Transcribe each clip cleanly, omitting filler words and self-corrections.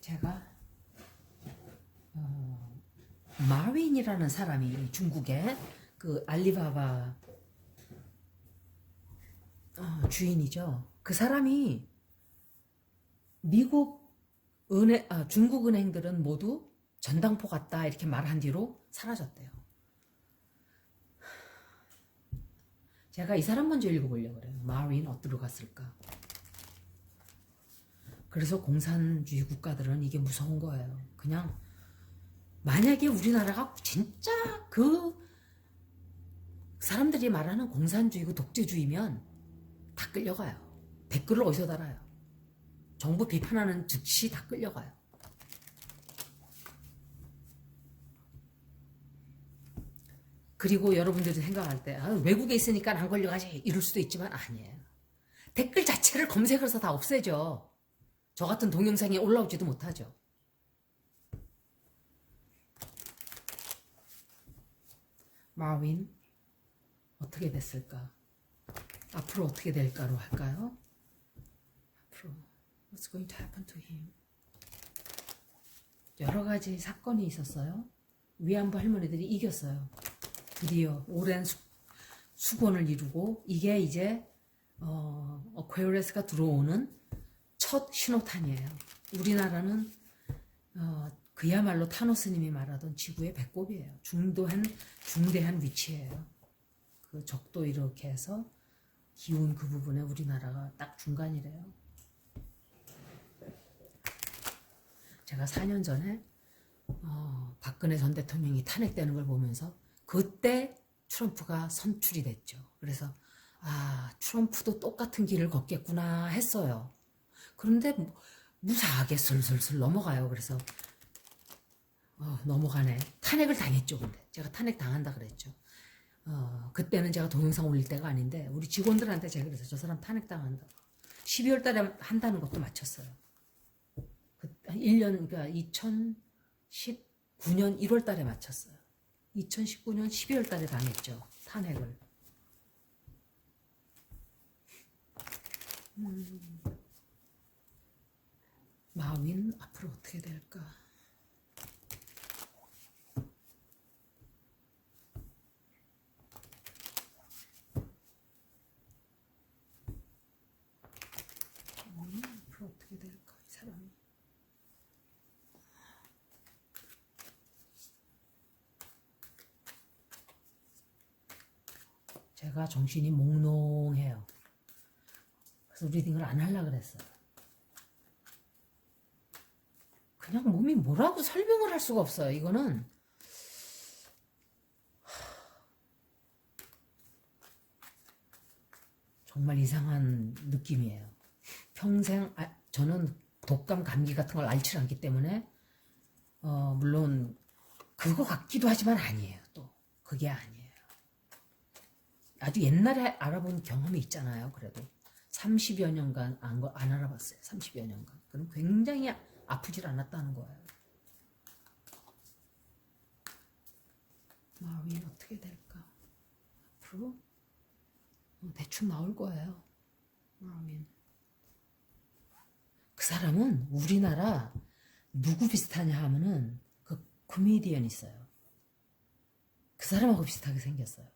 제가 마윈이라는 사람이 중국의 그 알리바바 주인이죠. 그 사람이 중국 은행들은 모두 전당포 같다 이렇게 말한 뒤로 사라졌대요. 제가 이 사람 먼저 읽어보려고 그래요. 마윈 어디로 갔을까? 그래서 공산주의 국가들은 이게 무서운 거예요. 그냥 만약에 우리나라가 진짜 그 사람들이 말하는 공산주의고 독재주의면 다 끌려가요. 댓글을 어디서 달아요. 정부 비판하는 즉시 다 끌려가요. 그리고 여러분들이 생각할 때 외국에 있으니까 안 걸려가지 이럴 수도 있지만 아니에요. 댓글 자체를 검색해서 다 없애죠. 저 같은 동영상이 올라오지도 못하죠. 마윈 어떻게 됐을까? 앞으로 어떻게 될까로 할까요? 앞으로 What's going to happen to him? 여러 가지 사건이 있었어요. 위안부 할머니들이 이겼어요. 드디어 오랜 수건을 이루고 이게 이제 어퀘어레스가 들어오는 첫 신호탄이에요. 우리나라는 그야말로 타노스님이 말하던 지구의 배꼽이에요. 중대한 위치예요. 그 적도 이렇게 해서 기운 그 부분에 우리나라가 딱 중간이래요. 제가 4년 전에 박근혜 전 대통령이 탄핵되는 걸 보면서 그때 트럼프가 선출이 됐죠. 그래서 트럼프도 똑같은 길을 걷겠구나 했어요. 그런데 무사하게 슬슬슬 넘어가요. 그래서 넘어가네. 탄핵을 당했죠. 근데 제가 탄핵 당한다 그랬죠. 그때는 제가 동영상 올릴 때가 아닌데 우리 직원들한테 제가 그래서 저 사람 탄핵 당한다. 12월 달에 한다는 것도 맞췄어요. 1년 그러니까 2019년 1월 달에 맞췄어요. 2019년 12월 달에 당했죠. 탄핵을. 마윈 앞으로 어떻게 될까? 앞으로 어떻게 될까? 이 사람이. 제가 정신이 몽롱해요. 그래서 리딩을 안 하려고 그랬어요. 그냥 몸이 뭐라고 설명을 할 수가 없어요. 이거는 정말 이상한 느낌이에요. 평생 저는 독감, 감기 같은 걸 앓지 않기 때문에 물론 그거 같기도 하지만 아니에요. 또 그게 아니에요. 아주 옛날에 알아본 경험이 있잖아요. 그래도 30여 년간 안 알아봤어요. 30여 년간. 그럼 굉장히 아프질 않았다는 거예요. 마윈 어떻게 될까? 앞으로 대충 나올 거예요. 마윈. 그 사람은 우리나라 누구 비슷하냐 하면은 그 코미디언 있어요. 그 사람하고 비슷하게 생겼어요.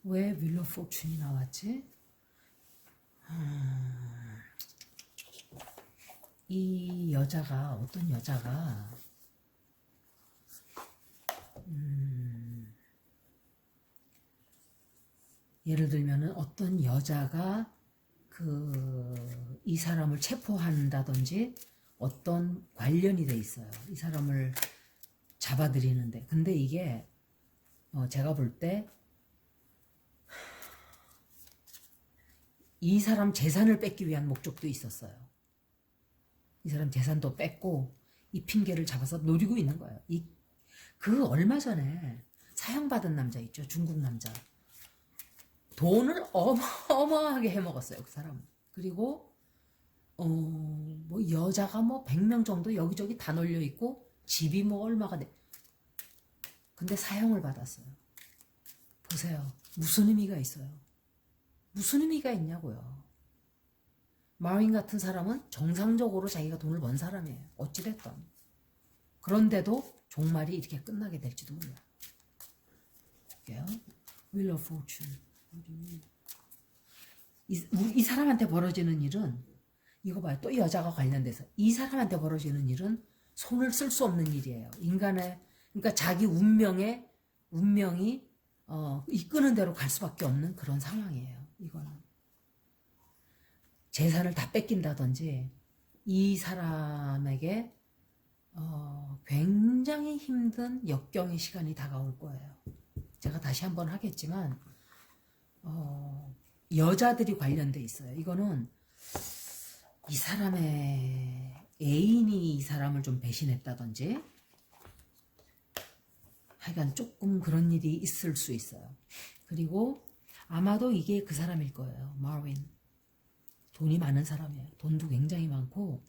왜 윌러 포춘이 나왔지? 이 여자가 어떤 여자가 예를 들면은 어떤 여자가 이 사람을 체포한다든지 어떤 관련이 돼 있어요. 이 사람을 잡아들이는데. 근데 이게 제가 볼 때 이 사람 재산을 뺏기 위한 목적도 있었어요. 이 사람 재산도 뺏고 이 핑계를 잡아서 노리고 있는 거예요. 그 얼마 전에 사형받은 남자 있죠. 중국 남자. 돈을 어마어마하게 해먹었어요. 그 사람은. 그리고 뭐 여자가 뭐 100명 정도 여기저기 다 널려 있고 집이 뭐 얼마가 돼. 근데 사형을 받았어요. 보세요. 무슨 의미가 있어요? 무슨 의미가 있냐고요. 마윈 같은 사람은 정상적으로 자기가 돈을 번 사람이에요. 어찌됐든. 그런데도 종말이 이렇게 끝나게 될지도 몰라요. 볼게요. Wheel of Fortune. 이 사람한테 벌어지는 일은, 이거 봐요. 또 여자가 관련돼서. 이 사람한테 벌어지는 일은 손을 쓸 수 없는 일이에요. 인간의, 그러니까 자기 운명이 이끄는 대로 갈 수밖에 없는 그런 상황이에요. 이거는. 재산을 다 뺏긴다든지, 이 사람에게 굉장히 힘든 역경의 시간이 다가올 거예요. 제가 다시 한번 하겠지만 여자들이 관련돼 있어요. 이거는 이 사람의 애인이 이 사람을 좀 배신했다든지 하여간 조금 그런 일이 있을 수 있어요. 그리고 아마도 이게 그 사람일 거예요. 마윈. 돈이 많은 사람이에요. 돈도 굉장히 많고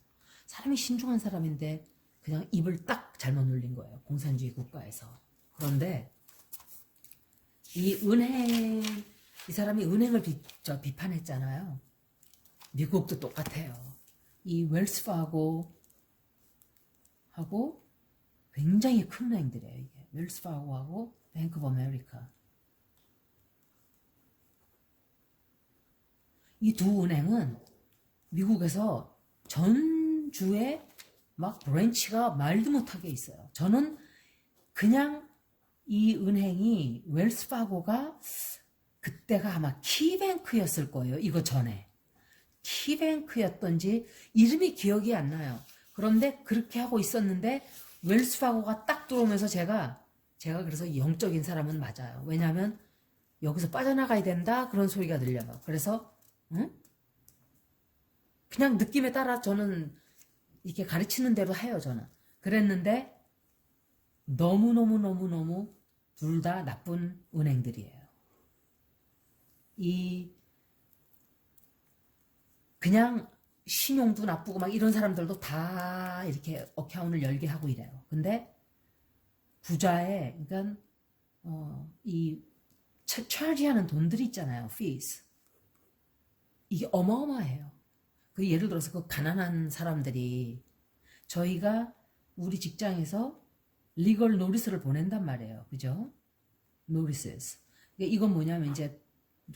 사람이 신중한 사람인데 그냥 입을 딱 잘못 눌린 거예요. 공산주의 국가에서. 그런데 이 사람이 은행을 비판했잖아요. 미국도 똑같아요. 이 웰스파고하고 굉장히 큰 은행들이에요. 이게 웰스파고하고 뱅크 오브 아메리카. 이 두 은행은 미국에서 전 주에 막 브랜치가 말도 못하게 있어요. 저는 그냥 이 은행이 웰스파고가 그때가 아마 키뱅크였을 거예요. 이거 전에. 키뱅크였던지 이름이 기억이 안 나요. 그런데 그렇게 하고 있었는데 웰스파고가 딱 들어오면서 제가 그래서 영적인 사람은 맞아요. 왜냐하면 여기서 빠져나가야 된다 그런 소리가 들려요. 그래서 그냥 느낌에 따라 저는 이렇게 가르치는 대로 해요. 저는. 그랬는데 너무너무 둘 다 나쁜 은행들이에요. 그냥 신용도 나쁘고 막 이런 사람들도 다 이렇게 어카운트를 열게 하고 이래요. 근데 부자의, 그러니까 이 차지하는 돈들이 있잖아요. fees. 이게 어마어마해요. 그 예를 들어서 그 가난한 사람들이 저희가 우리 직장에서 리걸 노리스를 보낸단 말이에요. 그죠? 노리스스. 이건 뭐냐면 이제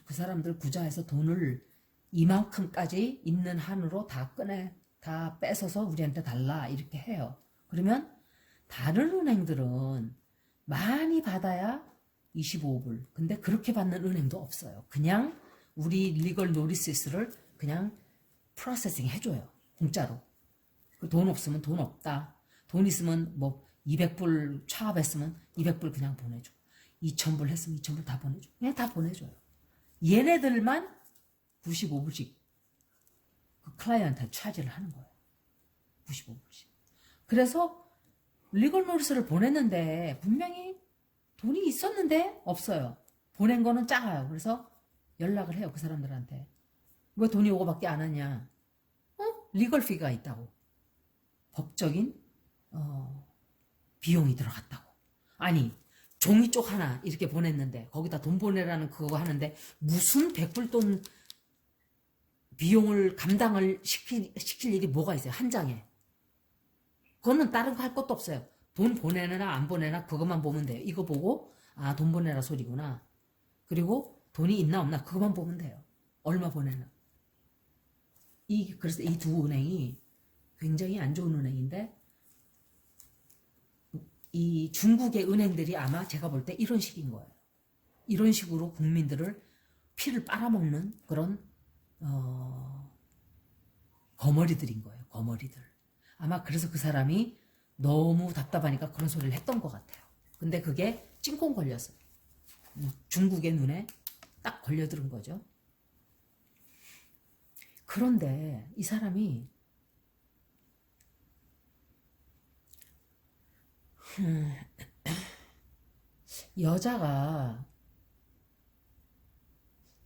그 사람들 부자에서 돈을 이만큼까지 있는 한으로 다 뺏어서 우리한테 달라 이렇게 해요. 그러면 다른 은행들은 많이 받아야 25불. 근데 그렇게 받는 은행도 없어요. 그냥 우리 리걸 노리스를 그냥 프로세싱 해줘요. 공짜로. 돈 없으면 돈 없다. 돈 있으면 뭐 200불 차압했으면 200불 그냥 보내줘. 2000불 했으면 2000불 다 보내줘. 그냥 다 보내줘요. 얘네들만 95불씩 그 클라이언트한테 차지를 하는 거예요. 95불씩. 그래서 리걸 노리스를 보냈는데 분명히 돈이 있었는데 없어요. 보낸 거는 작아요. 그래서 연락을 해요. 그 사람들한테. 왜 돈이 오고밖에 안 하냐. 리걸 피가 있다고. 법적인 비용이 들어갔다고. 아니 종이 쪽 하나 이렇게 보냈는데 거기다 돈 보내라는 그거 하는데 무슨 100불 돈 비용을 감당을 시킬 일이 뭐가 있어요. 한 장에. 그거는 다른 거 할 것도 없어요. 돈 보내나 안 보내나 그것만 보면 돼요. 이거 보고 아 돈 보내라 소리구나. 그리고 돈이 있나 없나 그것만 보면 돼요. 얼마 보내나. 그래서 이 두 은행이 굉장히 안 좋은 은행인데 이 중국의 은행들이 아마 제가 볼 때 이런 식인 거예요. 이런 식으로 국민들을 피를 빨아먹는 그런 거머리들인 거예요. 거머리들. 아마 그래서 그 사람이 너무 답답하니까 그런 소리를 했던 것 같아요. 근데 그게 찡꽁 걸렸어요. 중국의 눈에 딱 걸려들은 거죠. 그런데 이 사람이 여자가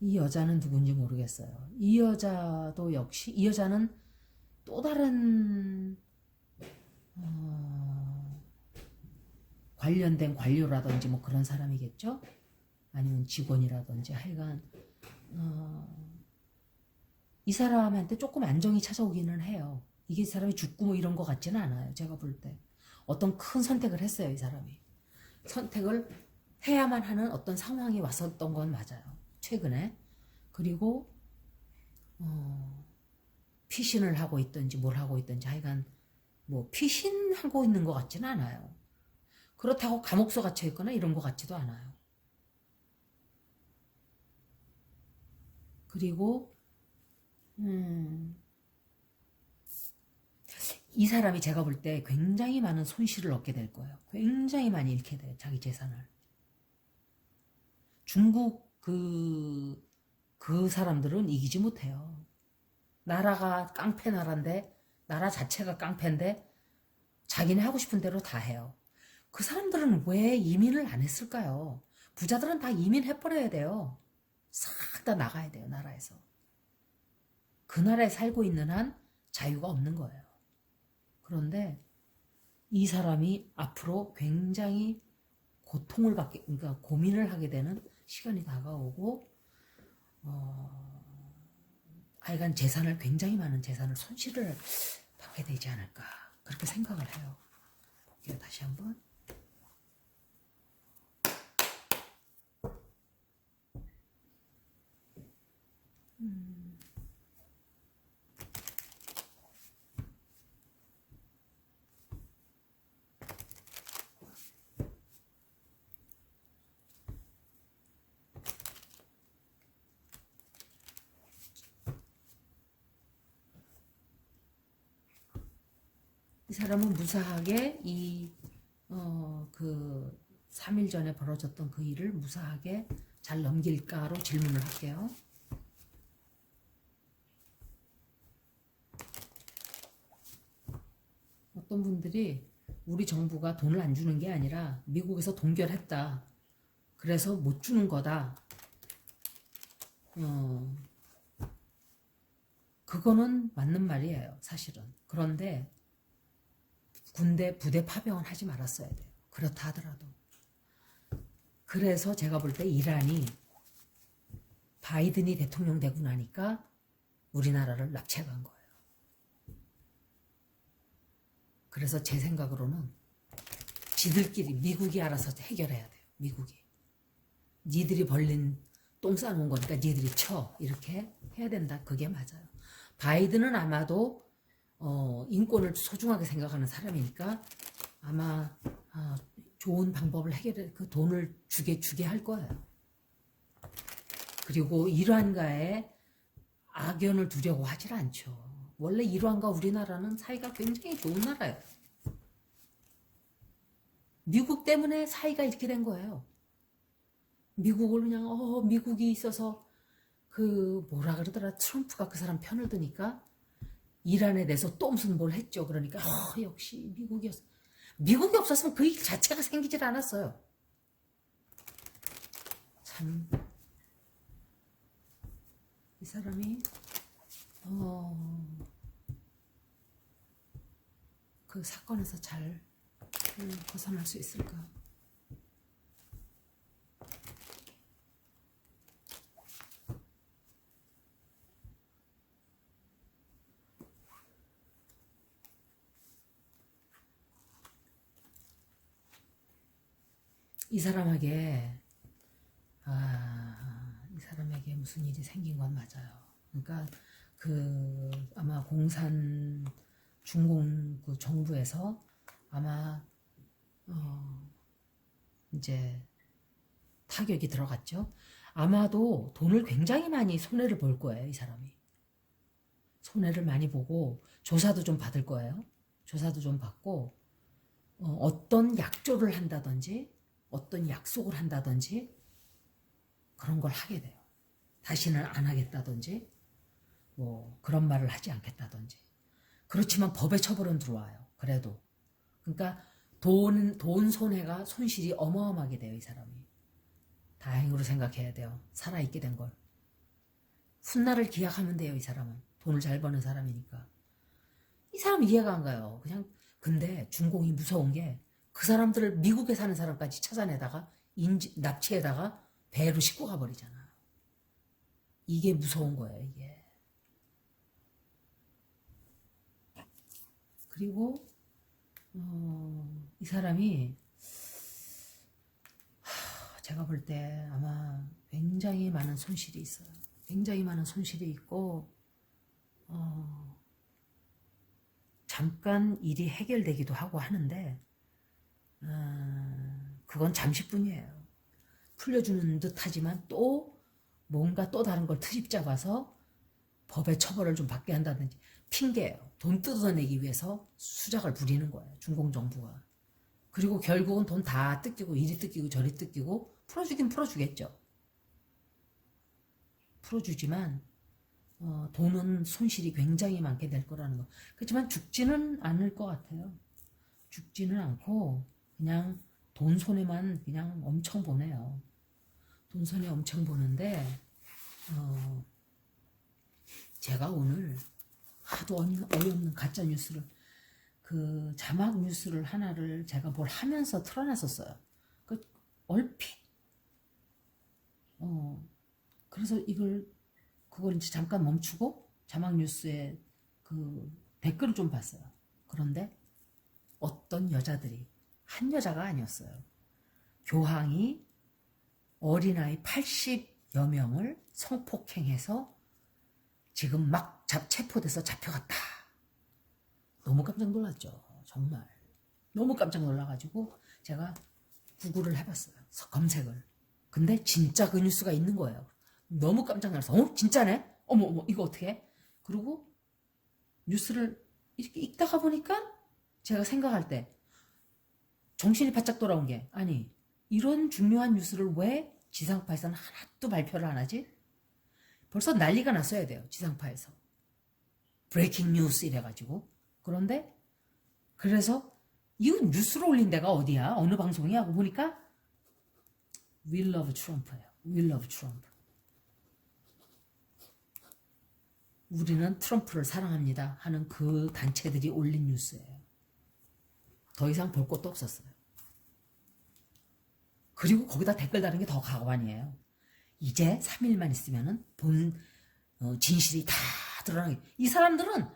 이 여자는 누군지 모르겠어요. 이 여자도 역시 이 여자는 또 다른 관련된 관료라든지 뭐 그런 사람이겠죠? 아니면 직원이라든지 하여간 이 사람한테 조금 안정이 찾아오기는 해요. 이게 이 사람이 죽고 뭐 이런 것 같지는 않아요. 제가 볼 때. 어떤 큰 선택을 했어요. 이 사람이. 선택을 해야만 하는 어떤 상황이 왔었던 건 맞아요. 최근에. 그리고 피신을 하고 있든지 뭘 하고 있든지 하여간 뭐 피신하고 있는 것 같지는 않아요. 그렇다고 감옥서 갇혀 있거나 이런 것 같지도 않아요. 그리고 이 사람이 제가 볼 때 굉장히 많은 손실을 얻게 될 거예요. 굉장히 많이 잃게 돼요. 자기 재산을. 중국 그 사람들은 이기지 못해요. 나라가 깡패 나라인데 나라 자체가 깡패인데 자기네 하고 싶은 대로 다 해요. 그 사람들은 왜 이민을 안 했을까요? 부자들은 다 이민해버려야 돼요. 싹 다 나가야 돼요. 나라에서. 그 나라에 살고 있는 한 자유가 없는 거예요. 그런데 이 사람이 앞으로 굉장히 고통을 받게, 그러니까 고민을 하게 되는 시간이 다가오고, 하여간 재산을, 굉장히 많은 재산을 손실을 받게 되지 않을까. 그렇게 생각을 해요. 볼게요, 다시 한번. 이 사람은 무사하게 그 3일 전에 벌어졌던 그 일을 무사하게 잘 넘길까로 질문을 할게요. 어떤 분들이 우리 정부가 돈을 안 주는 게 아니라 미국에서 동결했다. 그래서 못 주는 거다. 그거는 맞는 말이에요. 사실은. 그런데 군대 부대 파병은 하지 말았어야 돼요. 그렇다 하더라도. 그래서 제가 볼 때 이란이 바이든이 대통령 되고 나니까 우리나라를 납치해간 거예요. 그래서 제 생각으로는 지들끼리 미국이 알아서 해결해야 돼요. 미국이. 니들이 벌린 똥 싸놓은 거니까 니들이 쳐. 이렇게 해야 된다. 그게 맞아요. 바이든은 아마도 인권을 소중하게 생각하는 사람이니까 아마 좋은 방법을 해결해 그 돈을 주게 할 거예요. 그리고 이란과의 악연을 두려고 하질 않죠. 원래 이란과 우리나라는 사이가 굉장히 좋은 나라예요. 미국 때문에 사이가 이렇게 된 거예요. 미국을 그냥 미국이 있어서 그 뭐라 그러더라 트럼프가 그 사람 편을 드니까 이란에 대해서 또 무슨 뭘 했죠. 그러니까 역시 미국이었어. 미국이 없었으면 그 일 자체가 생기질 않았어요. 참 이 사람이 그 사건에서 잘 벗어날 수 있을까? 이 사람에게 이 사람에게 무슨 일이 생긴 건 맞아요. 그러니까 그 아마 중공 그 정부에서 아마 이제 타격이 들어갔죠. 아마도 돈을 굉장히 많이 손해를 볼 거예요. 이 사람이 손해를 많이 보고 조사도 좀 받을 거예요. 조사도 좀 받고 어떤 약조를 한다든지 어떤 약속을 한다든지 그런 걸 하게 돼요. 다시는 안 하겠다든지 뭐 그런 말을 하지 않겠다든지. 그렇지만 법의 처벌은 들어와요. 그래도. 그러니까 돈 손해가 손실이 어마어마하게 돼요, 이 사람이. 다행으로 생각해야 돼요. 살아있게 된 걸. 훗날을 기약하면 돼요, 이 사람은. 돈을 잘 버는 사람이니까. 이 사람 이해가 안 가요. 그냥, 근데 중공이 무서운 게 그 사람들을 미국에 사는 사람까지 찾아내다가 납치해다가 배로 싣고 가버리잖아. 이게 무서운 거예요, 이게. 그리고 이 사람이 제가 볼 때 아마 굉장히 많은 손실이 있어요. 굉장히 많은 손실이 있고 잠깐 일이 해결되기도 하고 하는데 그건 잠시뿐이에요. 풀려주는 듯 하지만 또 뭔가 또 다른 걸 트집 잡아서 법의 처벌을 좀 받게 한다든지 핑계예요. 돈 뜯어내기 위해서 수작을 부리는 거예요. 중공정부가. 그리고 결국은 돈 다 뜯기고 이리 뜯기고 저리 뜯기고 풀어주긴 풀어주겠죠. 풀어주지만 돈은 손실이 굉장히 많게 될 거라는 거. 그렇지만 죽지는 않을 것 같아요. 죽지는 않고 그냥 돈 손해만 그냥 엄청 보내요. 돈 손해 엄청 보는데 제가 오늘 하도 어이없는 가짜 뉴스를 그 자막 뉴스를 하나를 제가 뭘 하면서 틀어놨었어요. 그 얼핏 그래서 그걸 이제 잠깐 멈추고 자막 뉴스에 그 댓글을 좀 봤어요. 그런데 어떤 여자들이 한 여자가 아니었어요. 교황이 어린아이 80여 명을 성폭행해서 지금 막 체포돼서 잡혀갔다. 너무 깜짝 놀랐죠. 정말. 너무 깜짝 놀라가지고 제가 구글을 해봤어요. 검색을. 근데 진짜 그 뉴스가 있는 거예요. 너무 깜짝 놀라서 진짜네? 어머 이거 어떻게 해? 그리고 뉴스를 이렇게 읽다가 보니까 제가 생각할 때 정신이 바짝 돌아온 게 아니 이런 중요한 뉴스를 왜 지상파에서는 하나도 발표를 안 하지? 벌써 난리가 났어야 돼요. 지상파에서. 브레이킹 뉴스 이래가지고. 그런데 그래서 이거 뉴스로 올린 데가 어디야? 어느 방송이야? 하고 보니까 We love Trump예요. We love Trump. 우리는 트럼프를 사랑합니다 하는 그 단체들이 올린 뉴스예요. 더 이상 볼 것도 없었어요. 그리고 거기다 댓글 다는 게 더 가관이에요. 이제 3일만 있으면은 진실이 다 드러나게. 이 사람들은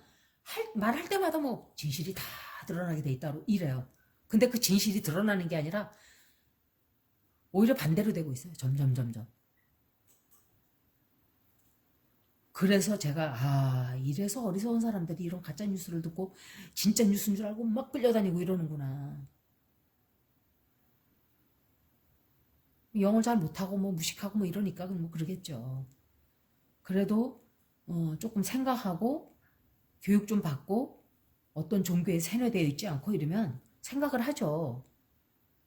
말할 때마다 뭐 진실이 다 드러나게 돼 있다고 이래요. 근데 그 진실이 드러나는 게 아니라 오히려 반대로 되고 있어요. 점점. 그래서 제가 이래서 어리석은 사람들이 이런 가짜 뉴스를 듣고 진짜 뉴스인 줄 알고 막 끌려다니고 이러는구나. 영어를 잘 못하고 뭐 무식하고 뭐 이러니까 뭐 그러겠죠. 그래도 조금 생각하고 교육 좀 받고 어떤 종교에 세뇌되어 있지 않고 이러면 생각을 하죠.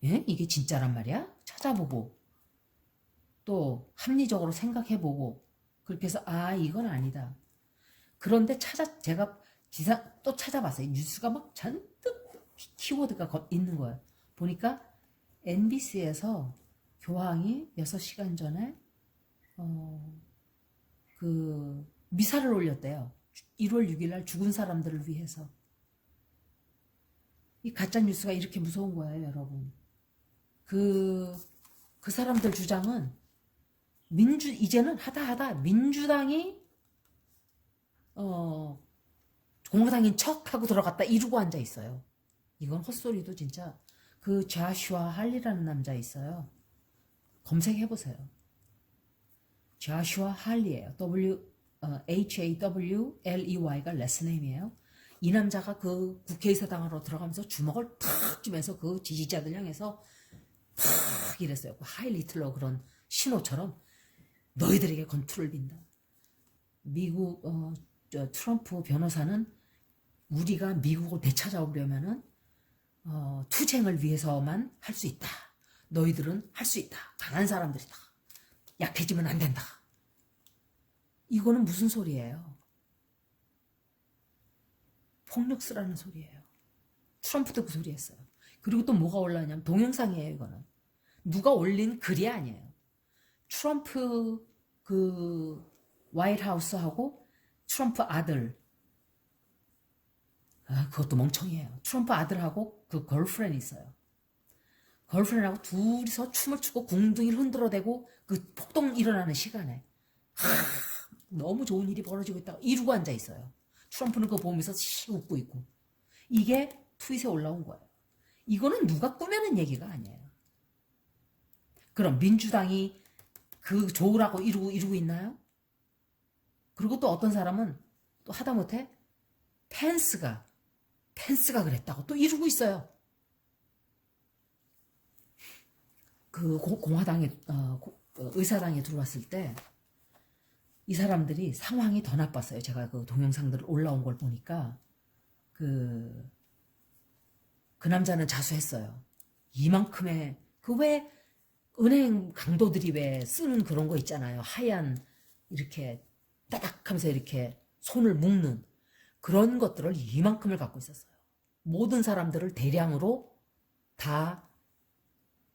예? 이게 진짜란 말이야? 찾아보고 또 합리적으로 생각해보고 그렇게 해서 이건 아니다. 그런데 제가 또 찾아봤어요. 뉴스가 막 잔뜩 키워드가 있는 거예요. 보니까 MBC에서 교황이 6시간 전에 그 미사를 올렸대요. 1월 6일 날 죽은 사람들을 위해서. 이 가짜 뉴스가 이렇게 무서운 거예요, 여러분. 그 사람들 주장은 이제는 하다 민주당이 공화당인 척하고 들어갔다 이러고 앉아 있어요. 이건 헛소리도 진짜. 그 자슈아 할리라는 남자 있어요. 검색해보세요. 자슈아 할리예요. HAWLEY가 레스네임이에요. 이 남자가 그 국회의사당으로 들어가면서 주먹을 탁 쥐면서 그 지지자들 향해서 탁 이랬어요. 그 하이리틀러 그런 신호처럼 너희들에게 건투를 빈다. 미국 트럼프 변호사는 우리가 미국을 되찾아오려면은 투쟁을 위해서만 할 수 있다. 너희들은 할 수 있다. 강한 사람들이다. 약해지면 안 된다. 이거는 무슨 소리예요? 폭력 쓰라는 소리예요. 트럼프도 그 소리 했어요. 그리고 또 뭐가 올라오냐면 동영상이에요. 이거는 누가 올린 글이 아니에요. 트럼프 그 화이트하우스하고 트럼프 아들, 그것도 멍청이에요. 트럼프 아들하고 그 걸프렌이 있어요. 걸프렌하고 둘이서 춤을 추고 궁둥이를 흔들어대고 그 폭동 일어나는 시간에 너무 좋은 일이 벌어지고 있다가 이러고 앉아 있어요. 트럼프는 그거 보면서 씩 웃고 있고. 이게 트윗에 올라온 거예요. 이거는 누가 꾸며낸 얘기가 아니에요. 그럼 민주당이 그 좋으라고 이루고 있나요? 그리고 또 어떤 사람은 또 하다못해 펜스가 그랬다고 또 이루고 있어요. 그 공화당에 의사당에 들어왔을 때 이 사람들이 상황이 더 나빴어요. 제가 그 동영상들 올라온 걸 보니까 그 남자는 자수했어요. 이만큼의 그 왜 은행 강도들이 왜 쓰는 그런 거 있잖아요. 하얀 이렇게 따닥하면서 이렇게 손을 묶는 그런 것들을 이만큼을 갖고 있었어요. 모든 사람들을 대량으로 다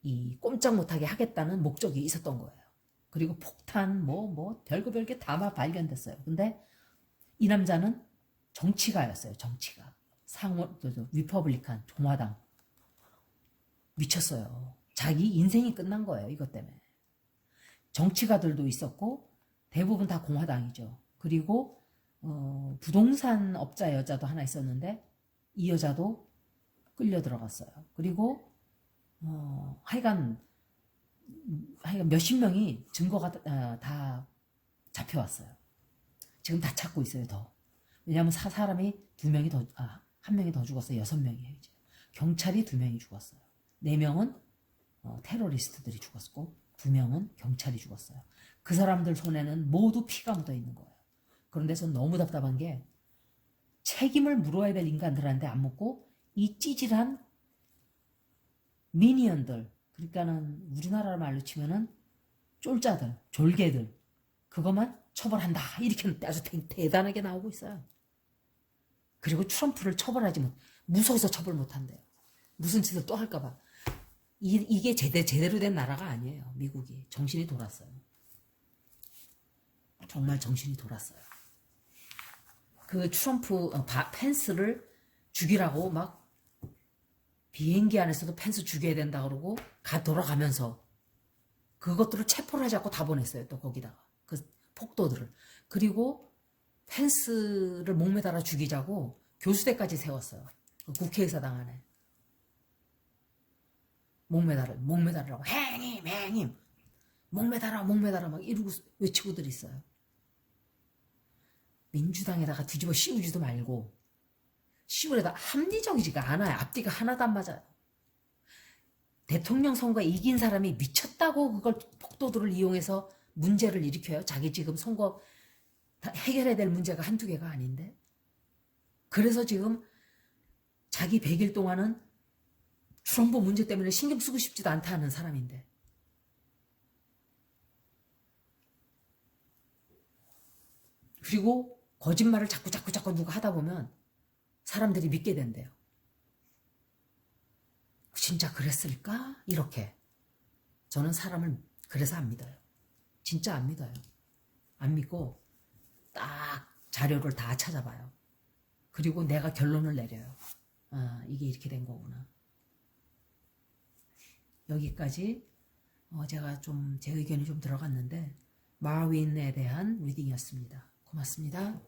이 꼼짝 못하게 하겠다는 목적이 있었던 거예요. 그리고 폭탄 별거 별게 다 발견됐어요. 근데 이 남자는 정치가였어요. 정치가. 리퍼블리칸 공화당. 미쳤어요. 자기 인생이 끝난 거예요. 이것 때문에. 정치가들도 있었고 대부분 다 공화당이죠. 그리고 부동산 업자 여자도 하나 있었는데 이 여자도 끌려 들어갔어요. 그리고 하여간 몇십 명이 증거가 다 잡혀왔어요. 지금 다 찾고 있어요. 더. 왜냐하면 사람이 한 명이 더 죽었어요. 6명이에요. 이제. 경찰이 2명이 죽었어요. 4명은 테러리스트들이 죽었고 2명은 경찰이 죽었어요. 그 사람들 손에는 모두 피가 묻어 있는 거예요. 그런데 전 너무 답답한 게 책임을 물어야 될 인간들한테 안 묻고 이 찌질한 미니언들, 그러니까는 우리나라 말로 치면은 쫄자들, 졸개들, 그것만 처벌한다. 이렇게 아주 대단하게 나오고 있어요. 그리고 트럼프를 처벌하지 무서워서 처벌 못한대요. 무슨 짓을 또 할까봐. 이게 제대로 된 나라가 아니에요. 미국이. 정신이 돌았어요. 정말 정신이 돌았어요. 그 트럼프, 펜스를 죽이라고 막 비행기 안에서도 펜스 죽여야 된다 그러고 돌아가면서 그것들을 체포를 하지 않고 다 보냈어요. 또 거기다가 그 폭도들을. 그리고 펜스를 목매달아 죽이자고 교수대까지 세웠어요. 그 국회의사당 안에. 목매달으라고 행님 목매달아 막 이러고 외치고들 있어요. 민주당에다가 뒤집어 씌우지도 말고 씌우려다 합리적이지가 않아요. 앞뒤가 하나도 안 맞아요. 대통령 선거 이긴 사람이 미쳤다고 그걸 폭도들을 이용해서 문제를 일으켜요. 자기 지금 선거 해결해야 될 문제가 한두 개가 아닌데. 그래서 지금 자기 100일 동안은 트럼프 문제 때문에 신경 쓰고 싶지도 않다는 사람인데. 그리고 거짓말을 자꾸 누가 하다 보면 사람들이 믿게 된대요. 진짜 그랬을까? 이렇게. 저는 사람을 그래서 안 믿어요. 진짜 안 믿어요. 안 믿고 딱 자료를 다 찾아봐요. 그리고 내가 결론을 내려요. 이게 이렇게 된 거구나. 여기까지 제가 좀 제 의견이 좀 들어갔는데 마윈에 대한 리딩이었습니다. 고맙습니다.